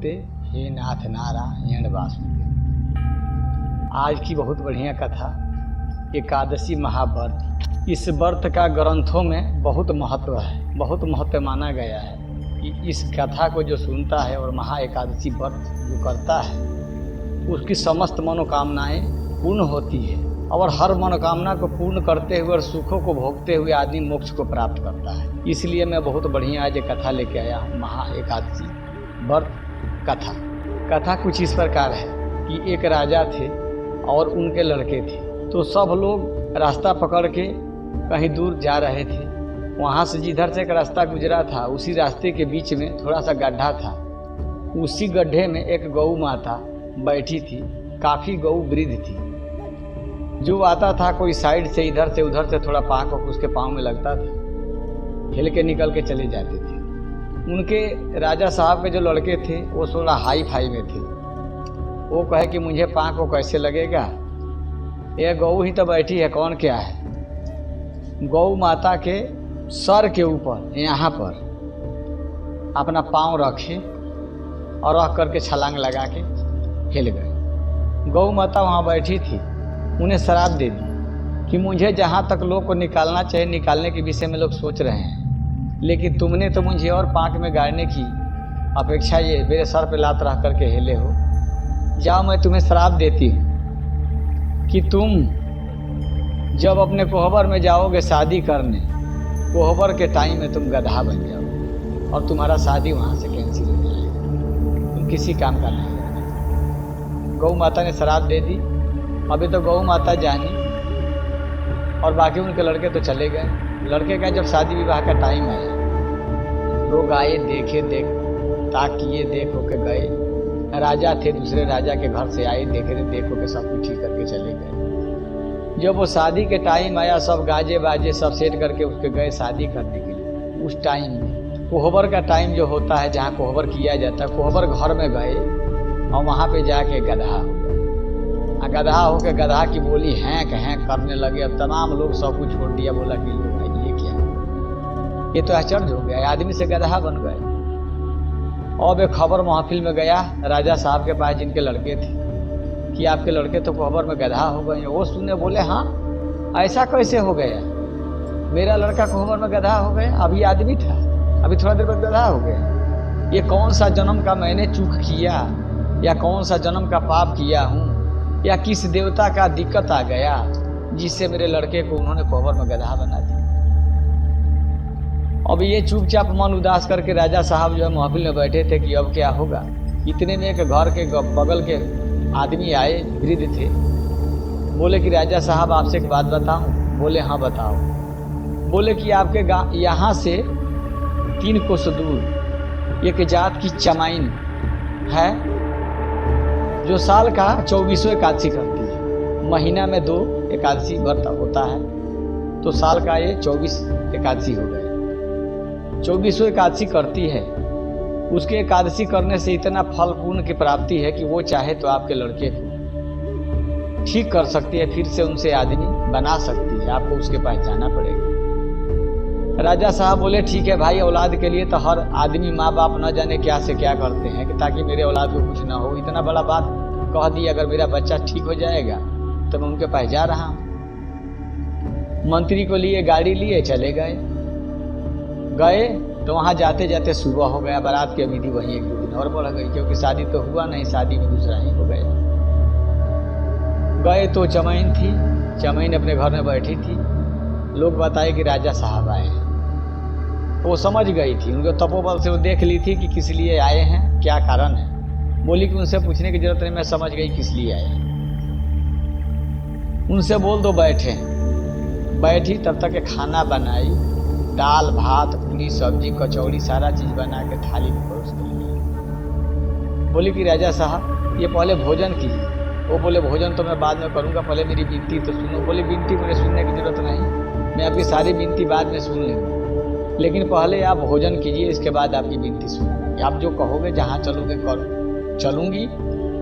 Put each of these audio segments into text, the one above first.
नमस्ते हे नाथ नारायण वासुदेव। आज की बहुत बढ़िया कथा एकादशी महाव्रत। इस व्रत का ग्रंथों में बहुत महत्व है, बहुत महत्व माना गया है कि इस कथा को जो सुनता है और महा एकादशी व्रत जो करता है उसकी समस्त मनोकामनाएं पूर्ण होती है और हर मनोकामना को पूर्ण करते हुए और सुखों को भोगते हुए आदमी मोक्ष को प्राप्त करता है। इसलिए मैं बहुत बढ़िया आज कथा लेके आया हूँ, महा एकादशी व्रत कथा। कथा कुछ इस प्रकार है कि एक राजा थे और उनके लड़के थे। तो सब लोग रास्ता पकड़ के कहीं दूर जा रहे थे। वहाँ से जिधर से एक रास्ता गुजरा था उसी रास्ते के बीच में थोड़ा सा गड्ढा था। उसी गड्ढे में एक गौ माता बैठी थी, काफ़ी गौ वृद्ध थी। जो आता था कोई साइड से इधर से उधर से थोड़ा पाक उसके पाँव में लगता था, हिल के निकल के चले जाते थे। उनके राजा साहब के जो लड़के थे वो थोड़ा हाई फाई में थे। वो कहे कि मुझे पाँव को कैसे लगेगा, ये गौ ही तो बैठी है, कौन क्या है। गौ माता के सर के ऊपर यहाँ पर अपना पाँव रखे और रख करके छलांग लगा के हिल गए। गौ माता वहाँ बैठी थी, उन्हें शराब दे दी कि मुझे जहाँ तक लोग को निकालना चाहिए निकालने के विषय में लोग सोच रहे हैं, लेकिन तुमने तो मुझे और पाँक में गाड़ने की अपेक्षा ये मेरे सर पे लात रख करके हिले हो। जाओ, मैं तुम्हें शराब देती हूँ कि तुम जब अपने कोहबर में जाओगे शादी करने, कोहबर के टाइम में तुम गधा बन जाओ और तुम्हारा शादी वहाँ से कैंसिल हो जाएगा, तुम किसी काम का नहीं रहना। गौ माता ने शराब दे दी। अभी तो गौ माता जानी और बाकी उनके लड़के तो चले गए। लड़के का जब शादी विवाह का टाइम आया, लोग आए, देखे, ताकिए, देख होके गए। राजा थे, दूसरे राजा के घर से आए, देख होके सब कुछ ठीक करके चले गए। जब वो शादी के टाइम आया, सब गाजे बाजे सब सेट करके उसके गए शादी करने के लिए। उस टाइम में कोहबर का टाइम जो होता है, जहाँ कोहबर किया जाता है, कोहबर घर में गए और वहाँ पे जाके गधा होके गधा की बोली हैं करने लगे। अब तमाम लोग सब कुछ छोड़ दिया, बोला कि लो भाई ये क्या, ये तो आश्चर्य हो गया, आदमी से गधा बन गए। अब एक खबर महफिल में गया राजा साहब के पास जिनके लड़के थे कि आपके लड़के तो कोहबर में गधा हो गए। वो सुने, बोले हाँ ऐसा कैसे हो गया, मेरा लड़का कोहबर में गधा हो गया, अभी आदमी था, अभी थोड़ा देर बाद गधा हो गया। ये कौन सा जन्म का मैंने चूक किया या कौन सा जन्म का पाप किया हूँ या किस देवता का दिक्कत आ गया जिससे मेरे लड़के को उन्होंने कोहबर में गधा बना दिया। अब ये चुपचाप मन उदास करके राजा साहब जो है महफिल में बैठे थे कि अब क्या होगा। इतने में एक घर के बगल के आदमी आए, वृद्ध थे। बोले कि राजा साहब आपसे एक बात बताऊं। बोले हाँ बताओ। बोले कि आपके गाँव यहाँ से 3 कोस दूर एक जात की चमाइन है जो साल का 24 एकादशी करती है। महीना में 2 एकादशी व्रत होता है, तो साल का ये 24 एकादशी हो गए। 24 एकादशी करती है। उसके एकादशी करने से इतना फल पूर्ण की प्राप्ति है कि वो चाहे तो आपके लड़के को ठीक कर सकती है, फिर से उनसे आदमी बना सकती है, आपको उसके पास जाना पड़ेगा। राजा साहब बोले ठीक है भाई, औलाद के लिए तो हर आदमी माँ बाप न जाने क्या से क्या करते हैं कि ताकि मेरे औलाद को कुछ ना हो। इतना बड़ा बात कह दी, अगर मेरा बच्चा ठीक हो जाएगा तो मैं उनके पास जा रहा हूँ। मंत्री को लिए गाड़ी लिए चले गए तो वहाँ जाते जाते सुबह हो गया। बारात की विधि वहीं 1-2 दिन और बढ़ गई, क्योंकि शादी तो हुआ नहीं, शादी में दूसरा ही हो गया। गए तो चमैन थी, चमैन अपने घर में बैठी थी। लोग बताए कि राजा साहब आए हैं। वो समझ गई थी, उनके तपोबल से वो देख ली थी कि किस लिए आए हैं, क्या कारण है। बोली कि उनसे पूछने की जरूरत नहीं, मैं समझ गई किस लिए आए हैं। उनसे बोल दो बैठे। बैठी तब तक के खाना बनाई, दाल भात पूरी सब्जी कचौड़ी सारा चीज़ बना के थाली में परोस कर ली। बोली कि राजा साहब ये पहले भोजन कीजिए। वो बोले भोजन तो मैं बाद में करूँगा, पहले मेरी विनती तो सुनो। बोले विनती मुझे सुनने की जरूरत नहीं, मैं आपकी सारी विनती बाद में सुन लूँगी, लेकिन पहले आप भोजन कीजिए, इसके बाद आपकी विनती सुनूंगी। आप जो कहोगे, जहाँ चलोगे चलूँगी।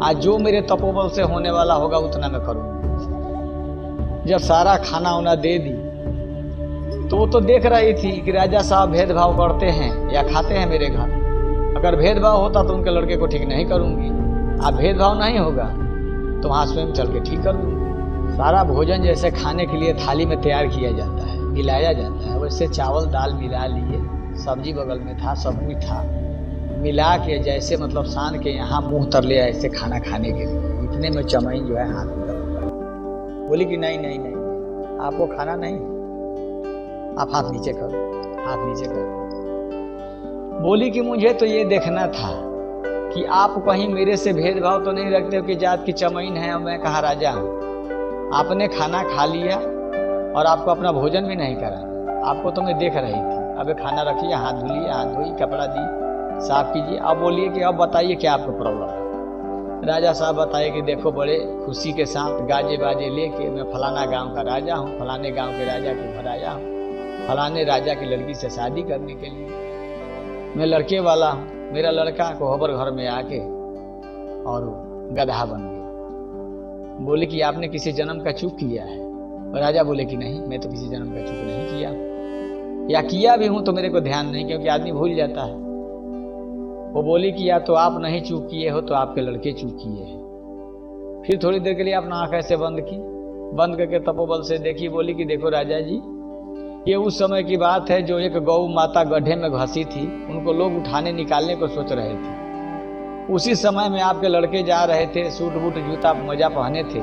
आज जो मेरे तपोबल से होने वाला होगा उतना मैं करूँगी। जब सारा खाना वाना दे दी तो वो तो देख रही थी कि राजा साहब भेदभाव करते हैं या खाते हैं मेरे घर। अगर भेदभाव होता तो उनके लड़के को ठीक नहीं करूंगी। अब भेदभाव नहीं होगा तो वहाँ स्वयं चल के ठीक कर दूंगी। सारा भोजन जैसे खाने के लिए थाली में तैयार किया जाता है, मिलाया जाता है, वैसे चावल दाल मिला लिए, सब्जी बगल में था, सब कुछ था, मिला के जैसे मतलब सान के यहाँ मुंह तर लिया ऐसे खाना खाने के लिए। इतने में चमैन जो है हाथ में बोली कि नहीं नहीं नहीं, आपको खाना नहीं, आप हाथ नीचे करो, हाथ नीचे करो। बोली कि मुझे तो ये देखना था कि आप कहीं मेरे से भेदभाव तो नहीं रखते हो कि जात की चमैन है और मैं कहाँ राजा हूँ। आपने खाना खा लिया और आपको अपना भोजन भी नहीं करा। आपको तो मैं देख रही थी, अब खाना रखिए, हाथ धुलिए, हाथ धोई, कपड़ा दी, साफ कीजिए। अब बोलिए कि अब बताइए क्या आपको प्रॉब्लम है। राजा साहब बताए कि देखो बड़े खुशी के साथ गाजे बाजे लेके मैं फलाना गांव का राजा हूँ, फलाने गांव के राजा के घर आया हूँ, फलाने राजा की लड़की से शादी करने के लिए। मैं लड़के वाला हूँ, मेरा लड़का कोहबर घर में आके और गधा बन गया। बोले कि आपने किसी जन्म का चूक किया है। राजा बोले कि नहीं, मैं तो किसी जन्म का चूक नहीं किया, या किया भी हूं तो मेरे को ध्यान नहीं, क्योंकि आदमी भूल जाता है। वो बोली कि या तो आप नहीं चूक किए हो तो आपके लड़के चूक किए हैं। फिर थोड़ी देर के लिए अपना आंख ऐसे बंद की, बंद करके तपोबल से देखी। बोली कि देखो राजा जी, ये उस समय की बात है जो एक गौ माता गड्ढे में घसी थी, उनको लोग उठाने निकालने को सोच रहे थे। उसी समय में आपके लड़के जा रहे थे, सूट बूट जूता मोजा पहने थे,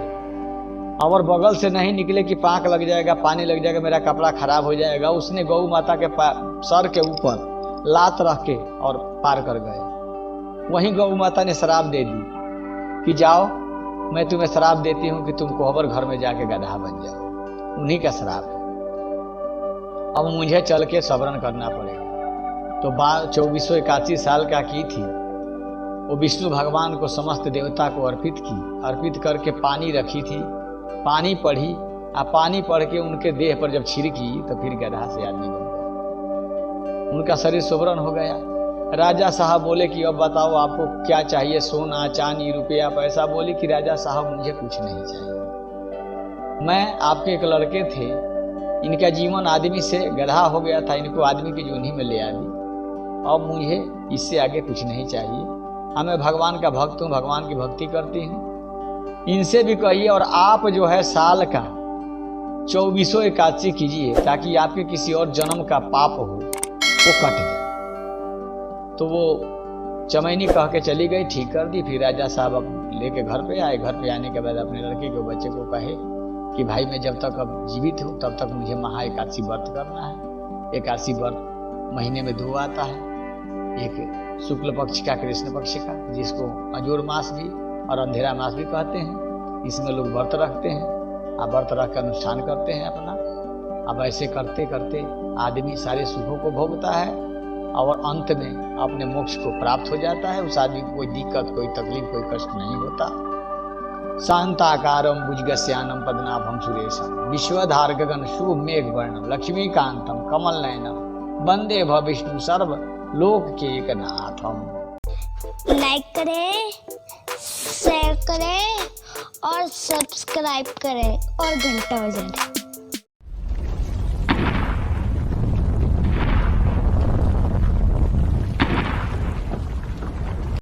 और बगल से नहीं निकले कि पाक लग जाएगा, पानी लग जाएगा, मेरा कपड़ा खराब हो जाएगा। उसने गौ माता के सर के ऊपर लात रख के और पार कर गए। वहीं गौ माता ने शराप दे दी कि जाओ, मैं तुम्हें शराप देती हूँ कि तुम कोहबर घर में जाके गधा बन जाओ। उन्हीं का शराप है। अब मुझे चल के सवरण करना पड़ेगा। तो 2481 साल का की थी, वो विष्णु भगवान को समस्त देवता को अर्पित की। अर्पित करके पानी रखी थी, पानी पढ़ी, पानी पढ़ के उनके देह पर जब छिड़की तो फिर गधा से आदमी बन गया, उनका शरीर सुवर्ण हो गया। राजा साहब बोले कि अब बताओ आपको क्या चाहिए, सोना चांदी रुपया पैसा। बोली कि राजा साहब मुझे कुछ नहीं चाहिए, मैं आपके एक लड़के थे, इनका जीवन आदमी से गधा हो गया था, इनको आदमी की जोनी में ले आ दी। अब मुझे इससे आगे कुछ नहीं चाहिए, मैं भगवान का भक्त हूँ, भगवान की भक्ति करती हूँ। इनसे भी कहिए, और आप जो है साल का 2481 कीजिए, ताकि आपके किसी और जन्म का पाप हो वो कट जाए। तो वो चमैनी कह के चली गई, ठीक कर दी। फिर राजा साहब अब लेके घर पे आए। घर पे आने के बाद अपने लड़के को, बच्चे को कहे कि भाई मैं जब तक अब जीवित हूँ तब तक मुझे महा एकादशी व्रत करना है। एकादशी व्रत महीने में 2 आता है, एक शुक्ल पक्ष का, कृष्ण पक्ष का, जिसको अजोर मास भी और अंधेरा मास भी कहते हैं। इसमें लोग व्रत रखते हैं, अब व्रत रख कर अनुष्ठान करते हैं अपना। अब ऐसे करते करते आदमी सारे सुखों को भोगता है और अंत में अपने मोक्ष को प्राप्त हो जाता है। उस आदमी को कोई दिक्कत, कोई तकलीफ, कोई कष्ट नहीं होता। शांताकारम भुजगस्यानम पद्मनाभम सुरेशम विश्वधार गगन शुभ मेघ वर्णम लक्ष्मीकांतम कमल नयनम वंदे भविष्णु सर्व लोक के एक नाथम। लाइक करें, शेयर करें और सब्सक्राइब करें और घंटा बजाएं।